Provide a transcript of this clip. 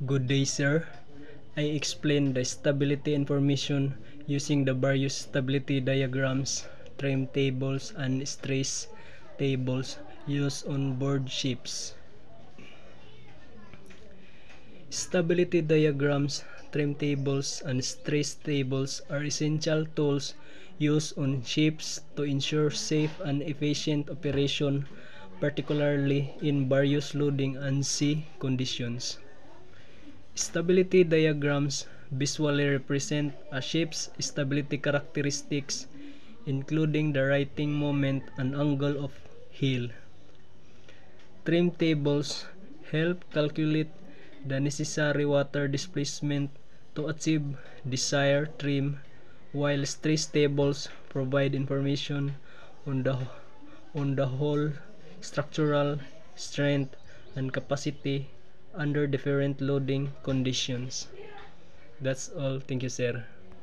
Good day, sir. I explained the stability information using the various stability diagrams, trim tables, and stress tables used on board ships. Stability diagrams, trim tables, and stress tables are essential tools used on ships to ensure safe and efficient operation, particularly in various loading and sea conditions. Stability diagrams visually represent a ship's stability characteristics, including the righting moment and angle of heel. Trim tables help calculate the necessary water displacement to achieve desired trim, while stress tables provide information on the whole structural strength and capacity under different loading conditions. That's all. Thank you, sir.